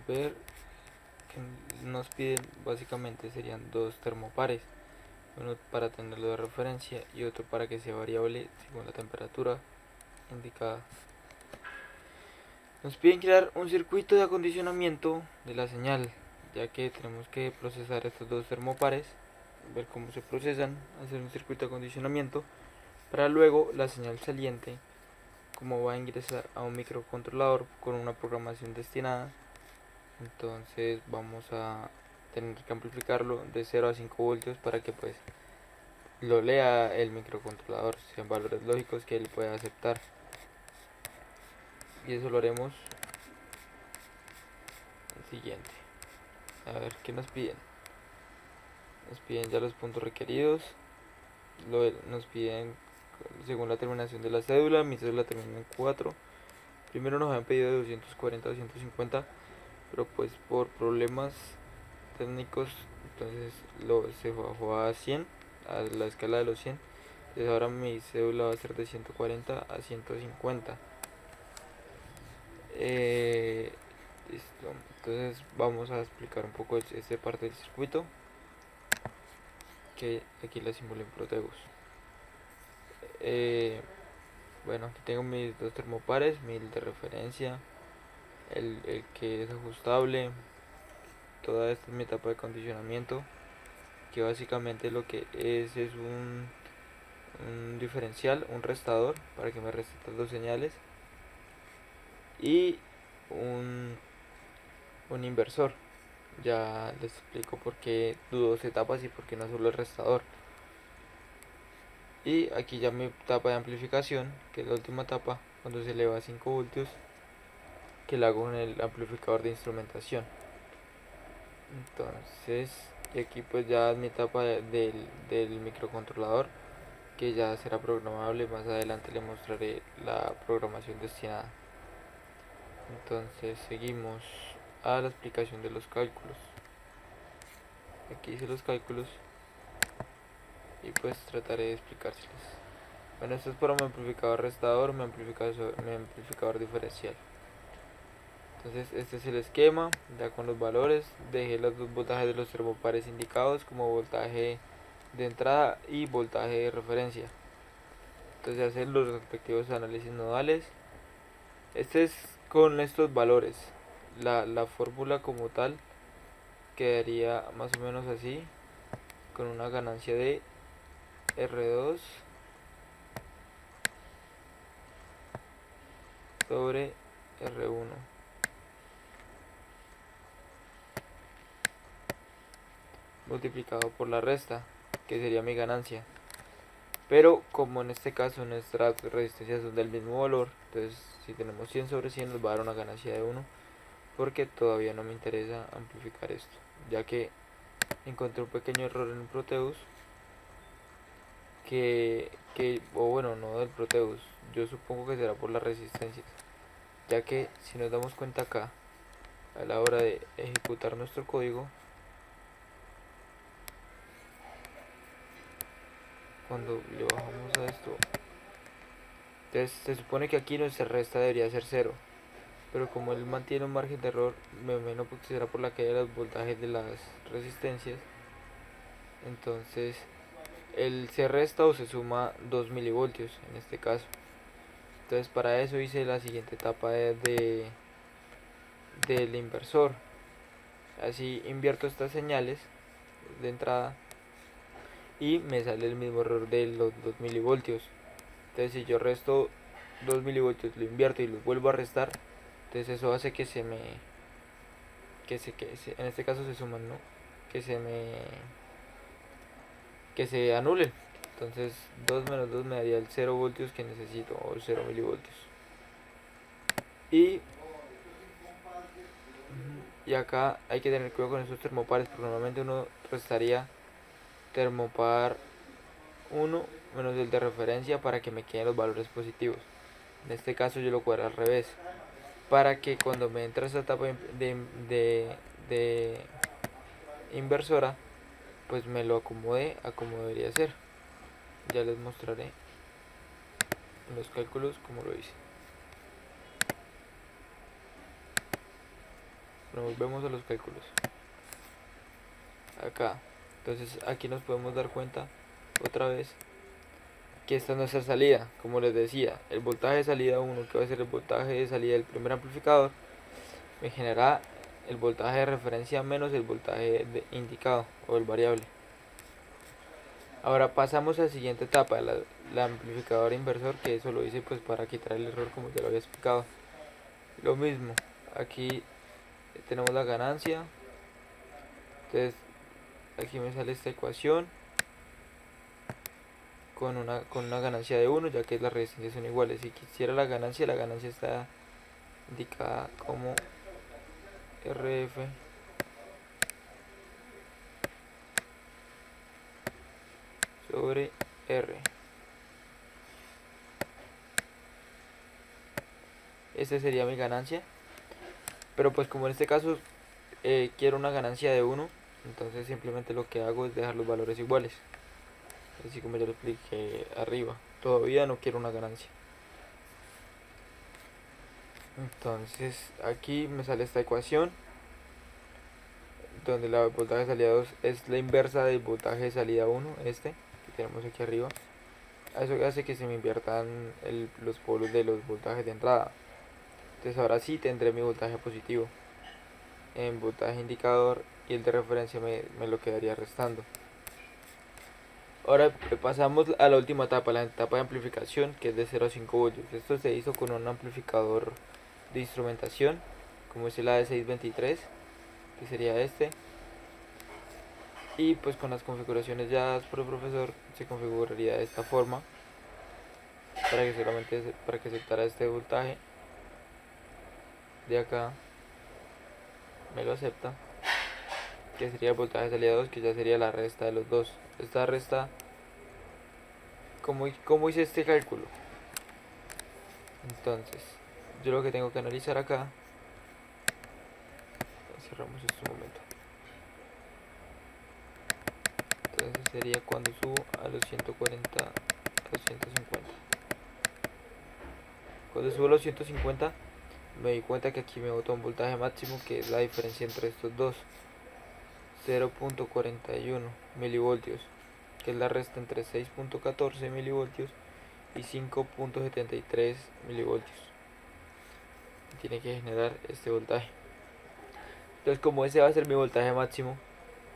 ver que nos piden básicamente serían dos termopares, uno para tenerlo de referencia y otro para que sea variable según la temperatura indicada. Nos piden crear un circuito de acondicionamiento de la señal, ya que tenemos que procesar estos dos termopares, ver cómo se procesan, hacer un circuito de acondicionamiento para luego la señal saliente, como va a ingresar a un microcontrolador con una programación destinada. Entonces vamos a tener que amplificarlo de 0 a 5 voltios para que pues lo lea el microcontrolador, sean valores lógicos que él pueda aceptar. Y eso lo haremos el siguiente. A ver qué nos piden. Nos piden ya los puntos requeridos. Nos piden según la terminación de la cédula. Mi cédula termina en 4. Primero nos habían pedido de 240 a 250, pero pues por problemas técnicos entonces se bajó a 100, a la escala de los 100. Entonces ahora mi cédula va a ser de 140 a 150. Listo. Entonces vamos a explicar un poco esta parte del circuito, que aquí la simulé en Proteus. Bueno, aquí tengo mis dos termopares, mi de referencia, el que es ajustable. Toda esta es mi etapa de condicionamiento, que básicamente lo que es un diferencial, un restador para que me reste estas dos señales, y un inversor. Ya les explico por qué dos etapas y por qué no solo el restador. Y aquí ya mi etapa de amplificación, que es la última etapa, cuando se eleva a 5 voltios, que la hago en el amplificador de instrumentación. Entonces, y aquí pues ya es mi etapa del microcontrolador, que ya será programable. Más adelante le mostraré la programación destinada. Entonces seguimos a la explicación de los cálculos. Aquí hice los cálculos y pues trataré de explicárselos. Bueno, esto es para mi amplificador restador, mi amplificador diferencial. Entonces este es el esquema, ya con los valores. Dejé los dos voltajes de los termopares indicados como voltaje de entrada y voltaje de referencia. Entonces hacer los respectivos análisis nodales. Este es con estos valores. La fórmula como tal quedaría más o menos así, con una ganancia de R2 sobre R1 multiplicado por la resta, que sería mi ganancia. Pero como en este caso nuestras resistencias son del mismo valor, entonces si tenemos 100 sobre 100 nos va a dar una ganancia de 1, porque todavía no me interesa amplificar esto, ya que encontré un pequeño error en el Proteus, o bueno, no del Proteus, yo supongo que será por las resistencias, ya que si nos damos cuenta acá, a la hora de ejecutar nuestro código, cuando le bajamos a esto, entonces se supone que aquí nuestra resta debería ser 0, pero como él mantiene un margen de error, me imagino que será por la caída de los voltajes de las resistencias. Entonces él se resta o se suma 2 milivoltios en este caso. Entonces para eso hice la siguiente etapa del inversor. Así invierto estas señales de entrada y me sale el mismo error de los 2 milivoltios. Entonces si yo resto 2 milivoltios, lo invierto y los vuelvo a restar, entonces eso hace que en este caso se suman, ¿no? Que se anulen. Entonces 2 menos 2 me daría el 0 voltios que necesito, o 0 milivoltios. Y acá hay que tener cuidado con estos termopares, porque normalmente uno restaría termopar 1 menos el de referencia para que me queden los valores positivos. En este caso yo lo cuadro al revés, para que cuando me entre esta etapa de inversora, pues me lo acomode a como debería ser. Ya les mostraré en los cálculos cómo lo hice. Bueno, volvemos a los cálculos. Acá. Entonces aquí nos podemos dar cuenta otra vez que esta es nuestra salida. Como les decía, el voltaje de salida 1, que va a ser el voltaje de salida del primer amplificador, me genera el voltaje de referencia menos el voltaje indicado o el variable. Ahora pasamos a la siguiente etapa, la amplificadora inversor, que eso lo hice pues para quitar el error como ya lo había explicado. Lo mismo, aquí tenemos la ganancia. Entonces aquí me sale esta ecuación con una ganancia de 1, ya que las resistencias son iguales. Si quisiera la ganancia está indicada como RF sobre R. Esta sería mi ganancia. Pero pues como en este caso quiero una ganancia de 1, entonces simplemente lo que hago es dejar los valores iguales. Así como ya lo expliqué arriba. Todavía no quiero una ganancia. Entonces aquí me sale esta ecuación, donde la voltaje de salida 2 es la inversa del voltaje de salida 1, este que tenemos aquí arriba. Eso hace que se me inviertan los polos de los voltajes de entrada. Entonces ahora sí tendré mi voltaje positivo en voltaje indicador y el de referencia me lo quedaría restando. Ahora pasamos a la última etapa, la etapa de amplificación, que es de 0 a 5 voltios. Esto se hizo con un amplificador de instrumentación, como es el AD623, que sería este. Y pues con las configuraciones ya dadas por el profesor se configuraría de esta forma, para que aceptara este voltaje de acá. Me lo acepta, que sería el voltaje de salida 2, que ya sería la resta de los dos. Esta resta, ¿cómo hice este cálculo? Entonces yo lo que tengo que analizar acá, cerramos este momento, entonces sería cuando subo a los 140 a los 150. Cuando subo a los 150 me di cuenta que aquí me bota un voltaje máximo, que es la diferencia entre estos dos, 0.41 milivoltios, que es la resta entre 6.14 milivoltios y 5.73 milivoltios. Tiene que generar este voltaje. Entonces, como ese va a ser mi voltaje máximo,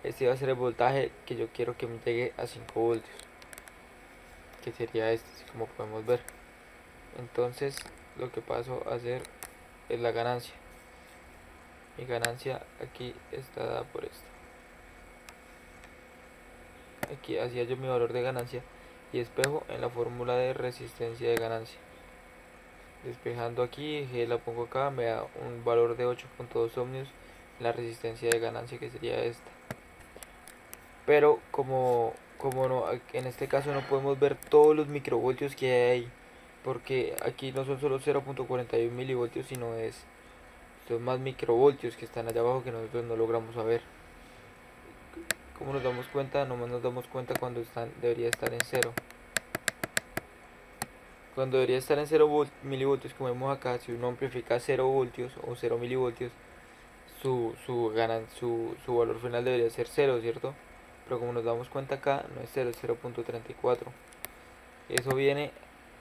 este va a ser el voltaje que yo quiero que me llegue a 5 voltios, que sería este, así como podemos ver. Entonces lo que paso a hacer es la ganancia. Mi ganancia aquí está dada por esto. Aquí hacía yo mi valor de ganancia y espejo en la fórmula de resistencia de ganancia. Despejando aquí, la pongo acá, me da un valor de 8.2 ohmios en la resistencia de ganancia, que sería esta. Pero como no, en este caso no podemos ver todos los microvoltios que hay ahí, porque aquí no son solo 0.41 milivoltios, sino son más microvoltios que están allá abajo que nosotros no logramos saber. Como nos damos cuenta, nomás nos damos cuenta cuando debería estar en 0. Cuando debería estar en 0 milivoltios, como vemos acá, si uno amplifica 0 voltios o 0 milivoltios, su valor final debería ser 0, ¿cierto? Pero como nos damos cuenta acá, no es 0, es 0.34. Eso viene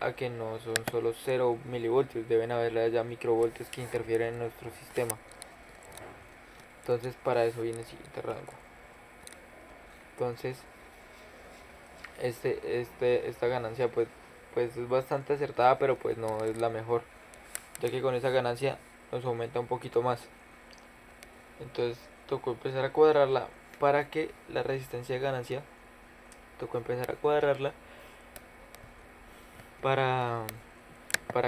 a que no son solo 0 milivoltios, deben haber ya microvoltios que interfieren en nuestro sistema. Entonces para eso viene el siguiente rango. Entonces esta ganancia pues es bastante acertada, pero pues no es la mejor, ya que con esa ganancia nos aumenta un poquito más. Entonces tocó empezar a cuadrarla para que la resistencia de ganancia, tocó empezar a cuadrarla para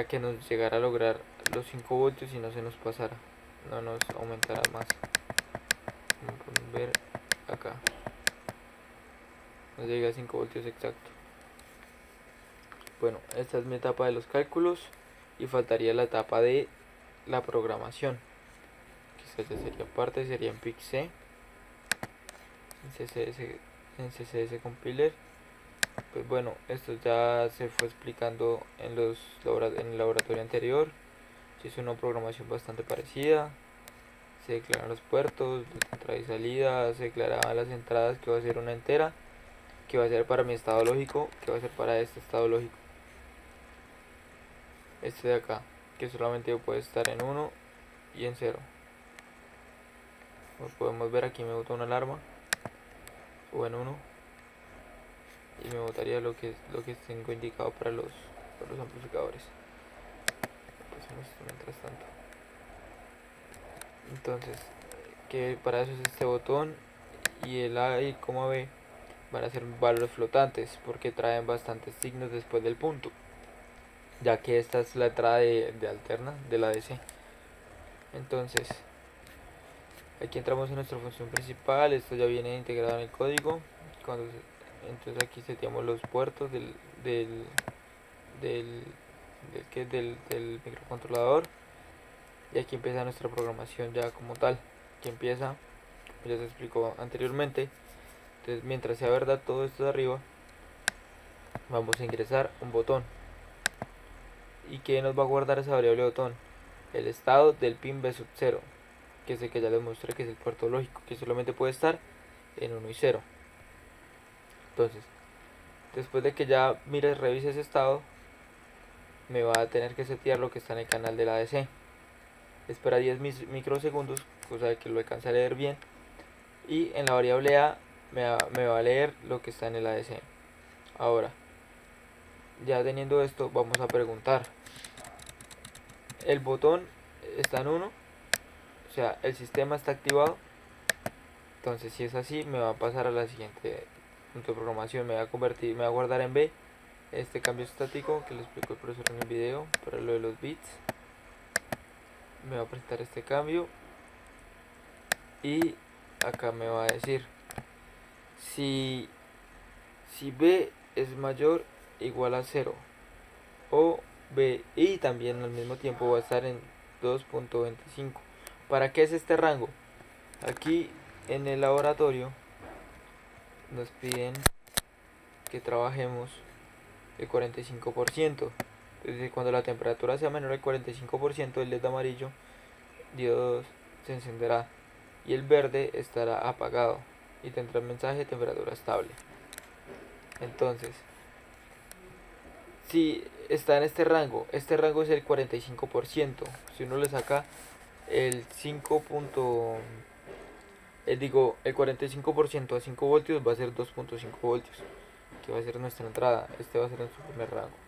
que nos llegara a lograr los 5 voltios y no se nos pasara, no nos aumentara más. Como pueden ver acá, nos llega a 5 voltios exacto. Bueno, esta es mi etapa de los cálculos y faltaría la etapa de la programación. Quizás ya sería parte, sería en PIC-C, en CSS Compiler. Pues bueno, esto ya se fue explicando en el laboratorio anterior. Se hizo una programación bastante parecida. se declaran los puertos de entrada y salida, se declaraban las entradas, que va a ser una entera, que va a ser para mi estado lógico, que va a ser para este estado lógico, este de acá, que solamente puede estar en 1 y en 0. Como podemos ver, aquí me bota una alarma, o en 1, y me botaría lo que tengo indicado para los amplificadores. Hacemos esto mientras tanto. Entonces, que para eso es este botón, y el A y coma B van a ser valores flotantes porque traen bastantes signos después del punto, ya que esta es la entrada de alterna de la DC. Entonces aquí entramos en nuestra función principal, esto ya viene integrado en el código. Entonces aquí seteamos los puertos del microcontrolador, y aquí empieza nuestra programación ya como tal, que empieza, ya se explicó anteriormente. Entonces mientras sea verdad todo esto de arriba, vamos a ingresar un botón. ¿Y que nos va a guardar esa variable botón? El estado del pin B sub 0, que es el que ya les mostré, que es el puerto lógico, que solamente puede estar en 1 y 0. Entonces, después de que ya mires, revise ese estado, me va a tener que setear lo que está en el canal de la ADC. Espera 10 microsegundos, cosa de que lo alcance a leer bien. Y en la variable A me va a leer lo que está en el ADC. Ahora, ya teniendo esto, vamos a preguntar. El botón está en 1, o sea, el sistema está activado. Entonces, si es así, me va a pasar a la siguiente punto de programación. Me va a guardar en B este cambio estático que le explicó el profesor en el video para lo de los bits. Me va a presentar este cambio, y acá me va a decir si B es mayor o igual a 0, o B, y también al mismo tiempo va a estar en 2.25. ¿Para qué es este rango? Aquí en el laboratorio nos piden que trabajemos el 45%. Entonces, cuando la temperatura sea menor al 45%, el LED amarillo diodo se encenderá y el verde estará apagado y tendrá el mensaje de temperatura estable. Entonces, si está en este rango es el 45%. Si uno le saca el 5. El 45% a 5 voltios va a ser 2.5 voltios, que va a ser nuestra entrada. Este va a ser nuestro primer rango.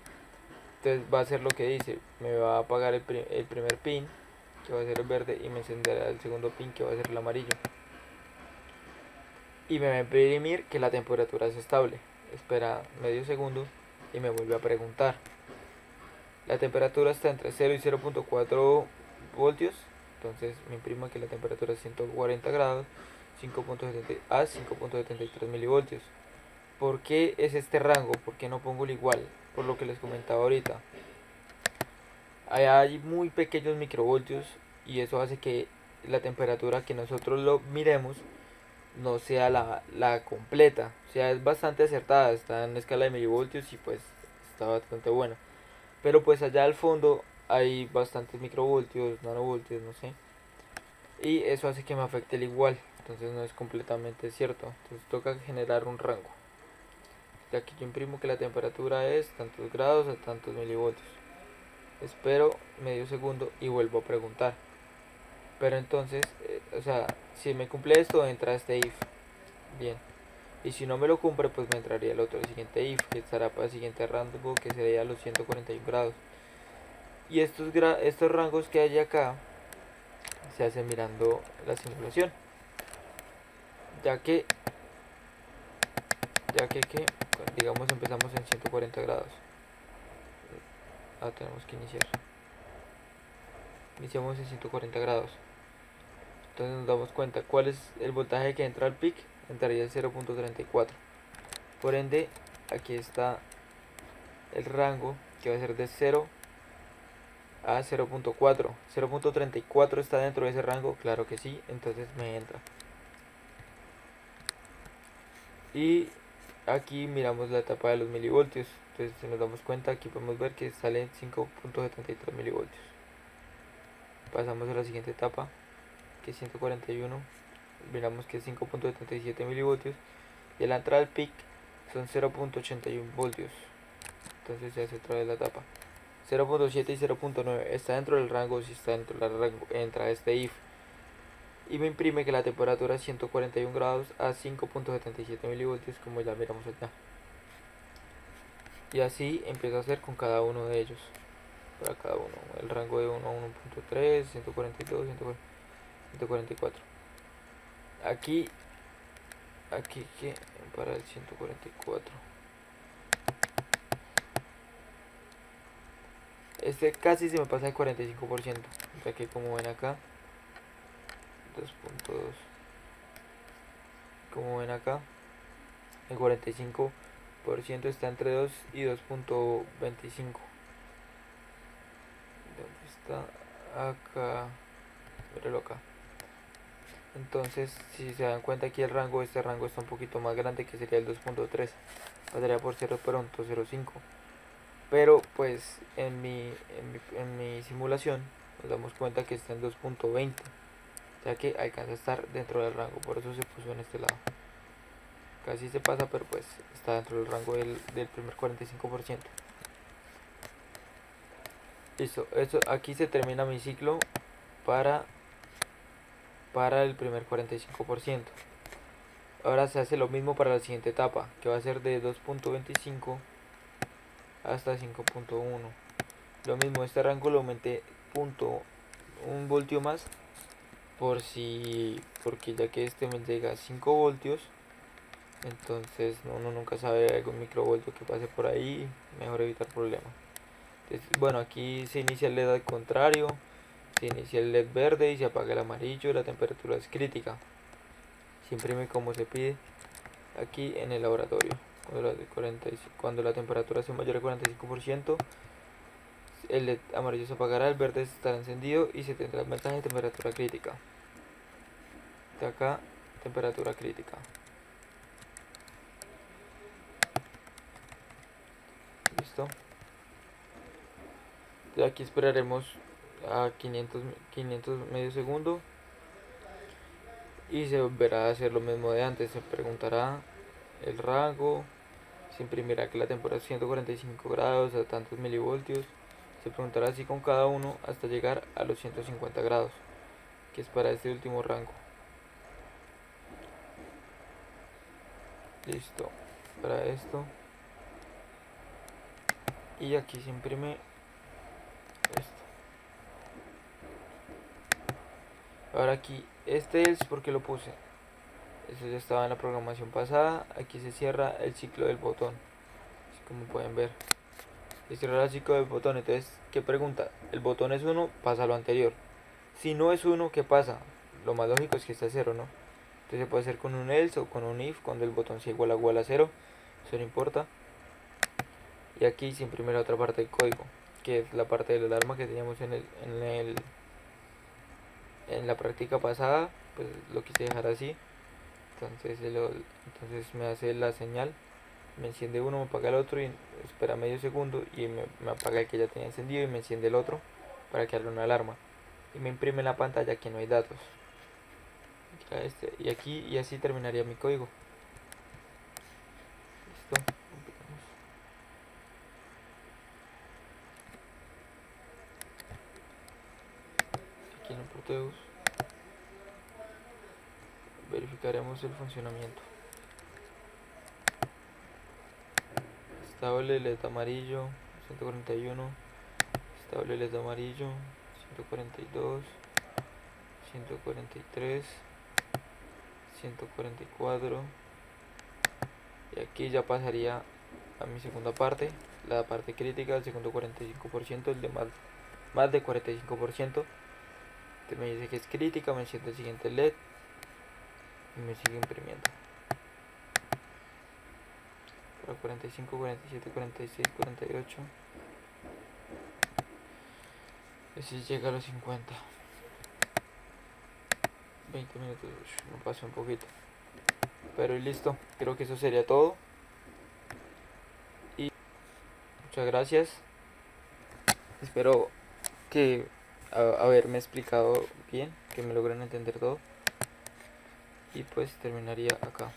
Entonces va a ser lo que dice, me va a apagar el primer pin, que va a ser el verde, y me encenderá el segundo pin, que va a ser el amarillo, y me va a imprimir que la temperatura es estable. Espera medio segundo y me vuelve a preguntar. La temperatura está entre 0 y 0.4 voltios. Entonces me imprima que la temperatura es 140 grados, 5.70 a 5.73 milivoltios. ¿Por qué es este rango? ¿Por qué no pongo el igual? Por lo que les comentaba ahorita. Hay muy pequeños microvoltios, y eso hace que la temperatura que nosotros lo miremos no sea la completa. O sea, es bastante acertada, está en escala de milivoltios, y pues está bastante buena. Pero pues allá al fondo hay bastantes microvoltios, nanovoltios, no sé. Y eso hace que me afecte el igual. Entonces no es completamente cierto. Entonces toca generar un rango. De aquí yo imprimo que la temperatura es tantos grados a tantos milivoltios. Espero medio segundo y vuelvo a preguntar. Pero entonces, o sea, si me cumple esto, entra este if. Bien. Y si no me lo cumple, pues me entraría el siguiente if, que estará para el siguiente rango, que sería los 141 grados. Y estos rangos que hay acá se hacen mirando la simulación. Ya que digamos empezamos en 140 grados. Tenemos que iniciar. Iniciamos en 140 grados. Entonces nos damos cuenta cuál es el voltaje que entra al pic. Entraría el 0.34. Por ende, aquí está el rango, que va a ser de 0 a 0.4. 0.34 está dentro de ese rango, claro que sí, entonces me entra. Y aquí miramos la etapa de los milivoltios. Entonces, si nos damos cuenta, aquí podemos ver que sale 5.73 milivoltios. Pasamos a la siguiente etapa. que es 141, miramos que es 5.77 milivoltios, y la entrada al pic son 0.81 voltios. Entonces se hace otra vez la tapa. 0.7 y 0.9 está dentro del rango. Si está dentro del rango, entra este if y me imprime que la temperatura es 141 grados a 5.77 milivoltios, como ya miramos acá. Y así empiezo a hacer con cada uno de ellos. Para cada uno, el rango de 1 a 1.3, 142, 144. Aquí que para el 144. Este casi se me pasa el 45%, ya que como ven acá, 2.2, como ven acá, el 45% está entre 2 y 2.25. ¿Dónde está? Acá, míralo acá. Entonces, si se dan cuenta aquí este rango está un poquito más grande, que sería el 2.3, pasaría por 0.05. Pero pues en mi simulación nos damos cuenta que está en 2.20, o sea que alcanza a estar dentro del rango, por eso se puso en este lado. Casi se pasa, pero pues está dentro del rango del primer 45%. Listo, eso, aquí se termina mi ciclo para el primer 45%. Ahora se hace lo mismo para la siguiente etapa, que va a ser de 2.25 hasta 5.1. Lo mismo, este rango lo aumenté un voltio más, porque ya que este me llega a 5 voltios, entonces uno nunca sabe algún microvoltio que pase por ahí, mejor evitar problemas. Entonces, bueno, aquí se inicia el LED al contrario, se inicia el LED verde y se apaga el amarillo, la temperatura es crítica, se imprime como se pide aquí en el laboratorio. Cuando la temperatura sea mayor al 45%, el LED amarillo se apagará, el verde estará encendido y se tendrá el mensaje de temperatura crítica. De acá, temperatura crítica. Listo. De aquí esperaremos a 500 medio segundo y se volverá a hacer lo mismo de antes. Se preguntará el rango, se imprimirá que la temperatura es 145 grados a tantos milivoltios. Se preguntará así con cada uno hasta llegar a los 150 grados, que es para este último rango. Listo, para esto. Y aquí se imprime esto. Ahora aquí, este es porque lo puse. Eso ya estaba en la programación pasada. Aquí se cierra el ciclo del botón, así como pueden ver. Se cierra el ciclo del botón. Entonces, ¿qué pregunta? El botón es 1, pasa a lo anterior. Si no es 1, ¿qué pasa? Lo más lógico es que esté 0, ¿no? Entonces se puede hacer con un else o con un if cuando el botón sea igual a 0. Eso no importa. Y aquí se imprime la otra parte del código, que es la parte de la alarma que teníamos en la práctica pasada. Pues lo quise dejar así. Entonces me hace la señal, me enciende uno, me apaga el otro y espera medio segundo y me apaga el que ya tenía encendido y me enciende el otro para que haga una alarma y me imprime en la pantalla que no hay datos. Y aquí, y así terminaría mi código. Listo. Aquí en el Proteus verificaremos el funcionamiento. Estable LED amarillo 141, estable LED amarillo 142, 143, 144. Y aquí ya pasaría a mi segunda parte, la parte crítica, el segundo 45%, el de más de 45%. Entonces me dice que es crítica, me enciende el siguiente LED y me sigue imprimiendo. Para 45, 47, 46, 48. Y así llega a los 50. 20 minutos, me pasé un poquito. Pero listo, creo que eso sería todo. Y muchas gracias. Espero que haberme explicado bien, que me logren entender todo. Y pues terminaría acá.